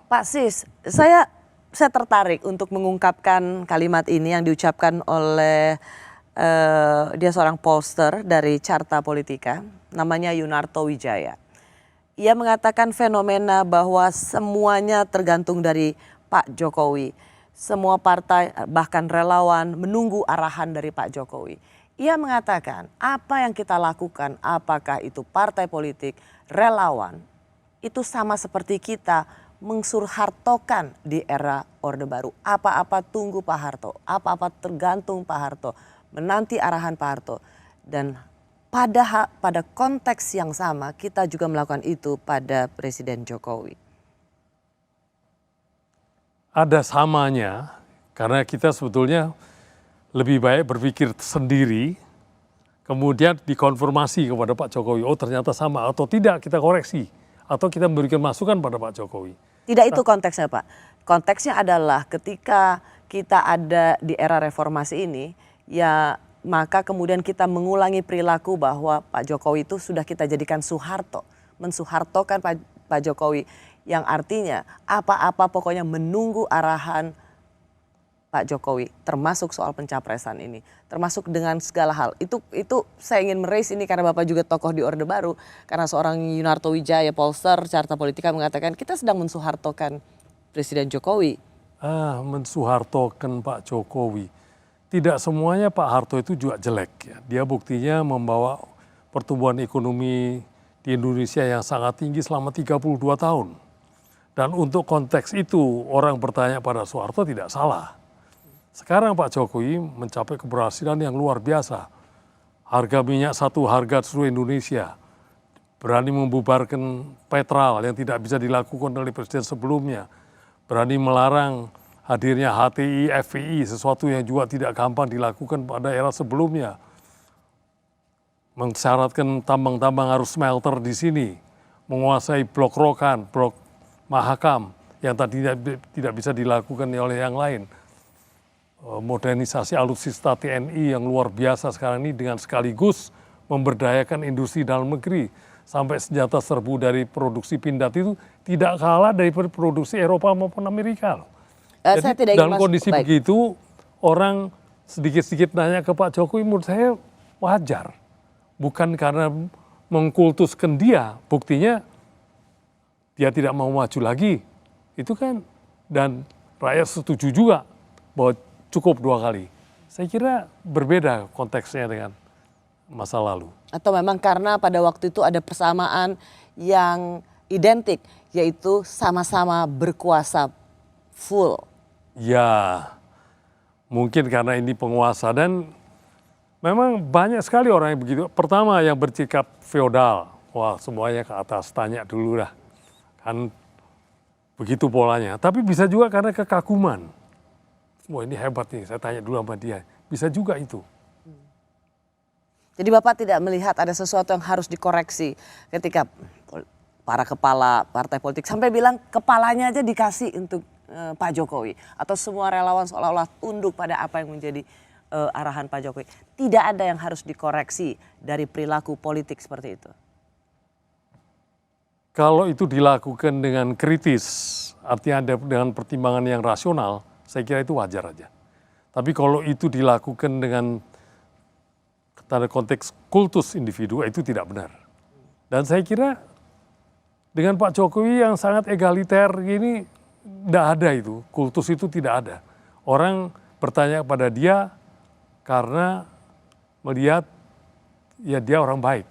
Pak Sis, saya tertarik untuk mengungkapkan kalimat ini yang diucapkan oleh dia seorang pollster dari Carta Politika, namanya Yunarto Wijaya. Ia mengatakan fenomena bahwa semuanya tergantung dari Pak Jokowi. Semua partai bahkan relawan menunggu arahan dari Pak Jokowi. Ia mengatakan apa yang kita lakukan, apakah itu partai politik, relawan, itu sama seperti kita mengsurhartokan di era Orde Baru. Apa-apa tunggu Pak Harto, apa-apa tergantung Pak Harto, menanti arahan Pak Harto. Dan pada konteks yang sama kita juga melakukan itu pada Presiden Jokowi. Ada samanya, karena kita sebetulnya lebih baik berpikir sendiri, kemudian dikonfirmasi kepada Pak Jokowi, oh ternyata sama atau tidak kita koreksi, atau kita memberikan masukan pada Pak Jokowi. Tidak itu konteksnya Pak, konteksnya adalah ketika kita ada di era reformasi ini, ya maka kemudian kita mengulangi perilaku bahwa Pak Jokowi itu sudah kita jadikan Soeharto, mensuhartokan Pak Jokowi, yang artinya apa-apa pokoknya menunggu arahan Pak Jokowi, termasuk soal pencapresan ini, termasuk dengan segala hal. Itu saya ingin meraise ini karena Bapak juga tokoh di Orde Baru, karena seorang Yunarto Wijaya, pollster Carta Politika mengatakan kita sedang mensuhartokan Presiden Jokowi. Mensuhartokan Pak Jokowi. Tidak semuanya Pak Harto itu juga jelek ya. Dia buktinya membawa pertumbuhan ekonomi di Indonesia yang sangat tinggi selama 32 tahun. Dan untuk konteks itu orang bertanya pada Soeharto tidak salah. Sekarang Pak Jokowi mencapai keberhasilan yang luar biasa. Harga minyak satu harga seluruh Indonesia. Berani membubarkan Petral yang tidak bisa dilakukan oleh presiden sebelumnya. Berani melarang hadirnya HTI, FPI, sesuatu yang juga tidak gampang dilakukan pada era sebelumnya. Mensyaratkan tambang-tambang harus smelter di sini. Menguasai blok Rokan, blok Mahakam yang tadinya tidak bisa dilakukan oleh yang lain. Modernisasi alutsista TNI yang luar biasa sekarang ini dengan sekaligus memberdayakan industri dalam negeri. Sampai senjata serbu dari produksi Pindad itu tidak kalah dari produksi Eropa maupun Amerika. Jadi dalam kondisi begitu orang sedikit-sedikit nanya ke Pak Jokowi menurut saya wajar. Bukan karena mengkultuskan dia, buktinya dia tidak mau maju lagi. Itu kan, dan rakyat setuju juga bahwa cukup 2 kali. Saya kira berbeda konteksnya dengan masa lalu. Atau memang karena pada waktu itu ada persamaan yang identik, yaitu sama-sama berkuasa full. Ya, mungkin karena ini penguasa dan memang banyak sekali orang yang begitu. Pertama yang bersikap feodal, wah semuanya ke atas, tanya dulu dah. Kan begitu polanya, tapi bisa juga karena kekaguman. Wah ini hebat nih, saya tanya dulu sama dia. Bisa juga itu. Jadi Bapak tidak melihat ada sesuatu yang harus dikoreksi ketika para kepala partai politik sampai bilang kepalanya aja dikasih untuk Pak Jokowi. Atau semua relawan seolah-olah tunduk pada apa yang menjadi arahan Pak Jokowi. Tidak ada yang harus dikoreksi dari perilaku politik seperti itu. Kalau itu dilakukan dengan kritis, artinya dengan pertimbangan yang rasional, saya kira itu wajar aja. Tapi kalau itu dilakukan dengan tanda konteks kultus individu, itu tidak benar. Dan saya kira dengan Pak Jokowi yang sangat egaliter gini, tidak ada itu, kultus itu tidak ada. Orang bertanya pada dia karena melihat ya dia orang baik.